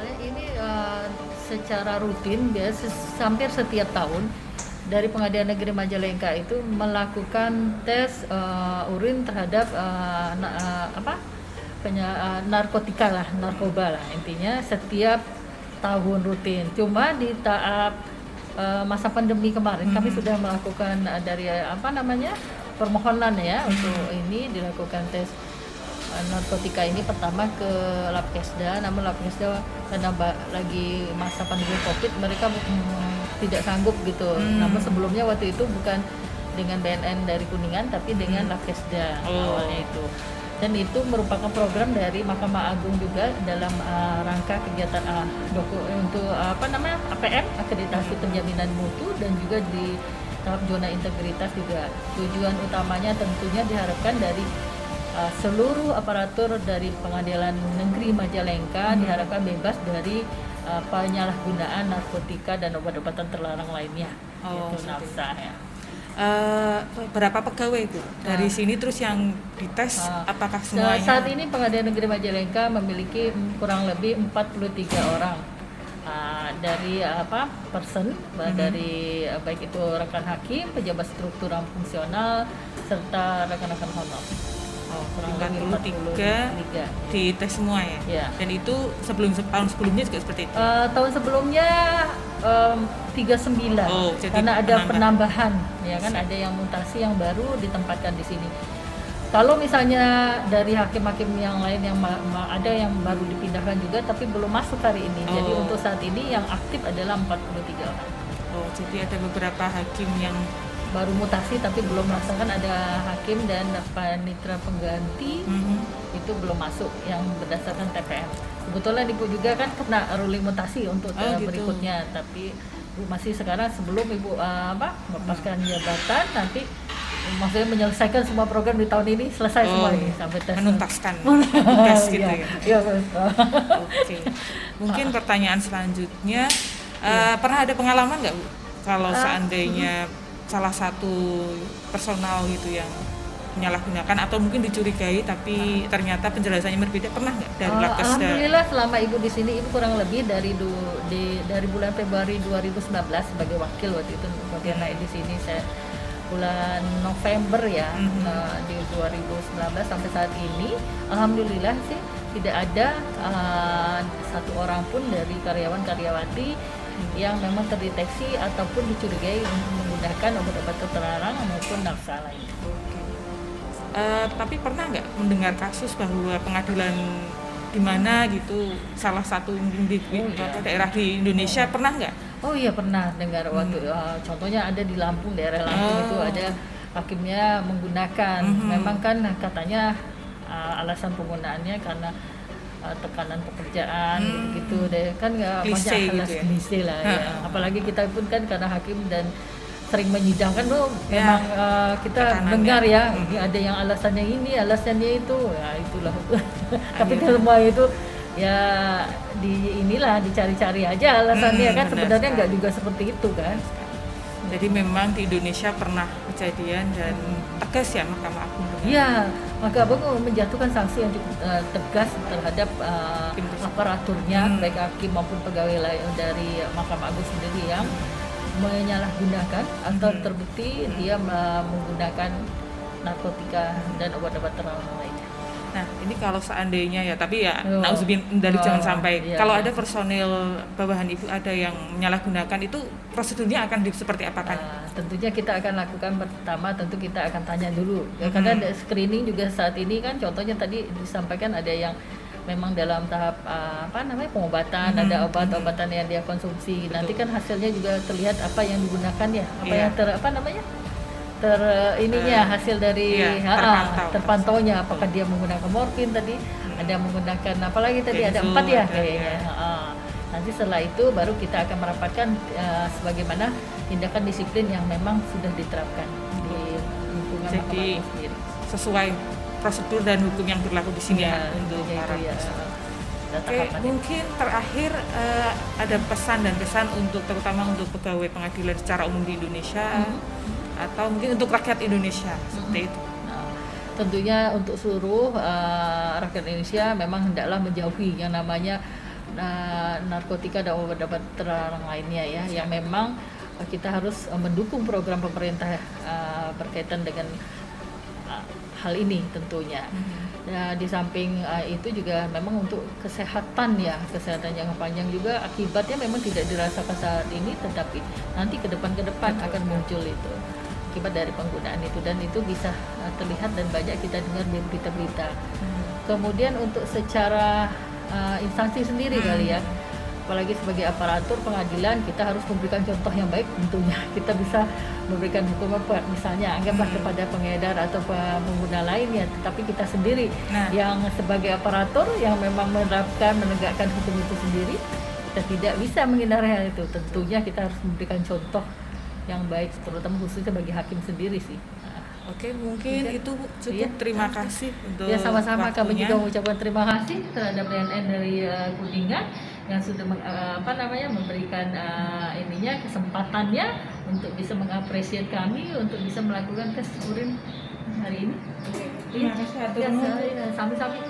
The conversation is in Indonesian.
Awalnya ini secara rutin hampir setiap tahun dari Pengadilan Negeri Majalengka itu melakukan tes urin terhadap narkotika lah, narkoba lah intinya setiap tahun rutin. Cuma di tahap masa pandemi kemarin kami sudah melakukan dari permohonan ya untuk ini dilakukan tes narkotika ini pertama ke Labkesda, namun Labkesda karena lagi masa pandemi Covid mereka tidak sanggup gitu. Namun sebelumnya waktu itu bukan dengan BNN dari Kuningan tapi dengan Labkesda awalnya itu. Dan itu merupakan program dari Mahkamah Agung juga dalam rangka kegiatan untuk APM, akreditasi penjaminan mutu, dan juga di tahap zona integritas juga. Tujuan utamanya tentunya diharapkan dari seluruh aparatur dari Pengadilan Negeri Majalengka diharapkan bebas dari penyalahgunaan narkotika dan obat-obatan terlarang lainnya. Itu nafsa ya. Berapa pegawai itu dari sini terus yang dites apakah semuanya? Saat ini Pengadilan Negeri Majalengka memiliki kurang lebih 43 orang dari person dari baik itu rekan hakim, pejabat struktural fungsional serta rekan-rekan honor. Kurang lebih 43 dites semua ya? Dan itu tahun sebelumnya juga seperti itu? Tahun sebelumnya 39 karena ada penambahan ya kan, ada yang mutasi yang baru ditempatkan di sini. Kalau misalnya dari hakim-hakim yang lain yang ada yang baru dipindahkan juga tapi belum masuk hari ini. Jadi untuk saat ini yang aktif adalah 43 orang. Jadi ada beberapa hakim yang baru mutasi tapi belum merasakan, ada hakim dan panitera pengganti itu belum masuk yang berdasarkan TPM. Kebetulan Ibu juga kan kena ruling mutasi untuk berikutnya, tapi Ibu masih sekarang sebelum Ibu melepaskan jabatan nanti maksudnya menyelesaikan semua program di tahun ini selesai semua ini sampai tes menuntaskan tugas gitu ya. Iya. Oke. Mungkin pertanyaan selanjutnya pernah ada pengalaman nggak Bu kalau seandainya salah satu personal gitu yang menyalahgunakan atau mungkin dicurigai tapi ternyata penjelasannya berbeda, pernah nggak dari Labkesda? Alhamdulillah selama Ibu di sini Ibu kurang lebih dari bulan Februari 2019 sebagai wakil waktu itu kemudian naik di sini saya bulan November ya di 2019 sampai saat ini alhamdulillah sih tidak ada satu orang pun dari karyawan-karyawati yang memang terdeteksi ataupun dicurigai untuk menggunakan obat-obat terlarang maupun nafsa lain. Tapi pernah nggak mendengar kasus bahwa pengadilan di mana gitu salah satu daerah di Indonesia pernah nggak? Oh iya pernah dengar waktu contohnya ada di Lampung, daerah Lampung itu ada hakimnya menggunakan memang kan katanya alasan penggunaannya karena tekanan pekerjaan gitu deh kan nggak banyak alas klise lah ya. Apalagi kita pun kan karena hakim dan sering menyidangkan memang kita dengar ya ada yang alasannya ini alasannya itu ya itulah tapi semua itu ya dicari-cari aja alasannya kan sebenarnya nggak juga seperti itu kan. Jadi memang di Indonesia pernah kejadian dan tegas ya Mahkamah Agung. Iya, Mahkamah Agung menjatuhkan sanksi yang cukup tegas terhadap aparaturnya, baik hakim maupun pegawai lain dari Mahkamah Agung sendiri yang menyalahgunakan atau terbukti dia menggunakan narkotika dan obat-obat terlarang lainnya. Nah, ini kalau seandainya ya, tapi ya nauzubillah dari jangan sampai. Kalau ada personil bawahan Ibu ada yang menyalahgunakan itu prosedurnya akan seperti apa kan? Tentunya kita akan lakukan pertama tentu kita akan tanya dulu. Karena screening juga saat ini kan contohnya tadi disampaikan ada yang memang dalam tahap pengobatan, ada obat-obatan yang dia konsumsi. Nanti kan hasilnya juga terlihat apa yang digunakan ya, hasil dari terpantaunya apakah dia menggunakan morfin tadi, ada menggunakan apalagi tadi ada 4 ya kayaknya. Nanti setelah itu baru kita akan merapatkan sebagaimana tindakan disiplin yang memang sudah diterapkan di lingkungan Mahkamah Agung sendiri. Sesuai prosedur dan hukum yang berlaku di sini ya untuk para mungkin terakhir ada pesan dan kesan untuk terutama untuk pegawai pengadilan secara umum di Indonesia atau mungkin untuk rakyat Indonesia seperti itu. Tentunya untuk seluruh rakyat Indonesia memang hendaklah menjauhi yang namanya narkotika dan obat-obat terlarang lainnya ya, yang memang kita harus mendukung program pemerintah berkaitan dengan hal ini tentunya. Nah, di samping itu juga memang untuk kesehatan ya, kesehatan jangka panjang juga akibatnya memang tidak dirasakan saat ini, tetapi nanti ke depan akan muncul itu akibat dari penggunaan itu, dan itu bisa terlihat dan banyak kita dengar di berita-berita. Kemudian untuk secara instansi sendiri kali ya, apalagi sebagai aparatur pengadilan, kita harus memberikan contoh yang baik tentunya. Kita bisa memberikan hukuman misalnya anggaplah kepada pengedar atau pengguna lainnya, tetapi kita sendiri yang sebagai aparatur yang memang menegakkan hukum itu sendiri, kita tidak bisa menghindari hal itu. Tentunya kita harus memberikan contoh yang baik, terutama khususnya bagi hakim sendiri sih. Oke, mungkin itu cukup. Terima kasih untuk ya, sama-sama. Kami waktunya. juga mengucapkan terima kasih terhadap BNN dari Kuningan yang sudah memberikan kesempatannya untuk bisa mengapresiasi kami untuk bisa melakukan tes urin hari ini. Terima kasih. Sami-sami.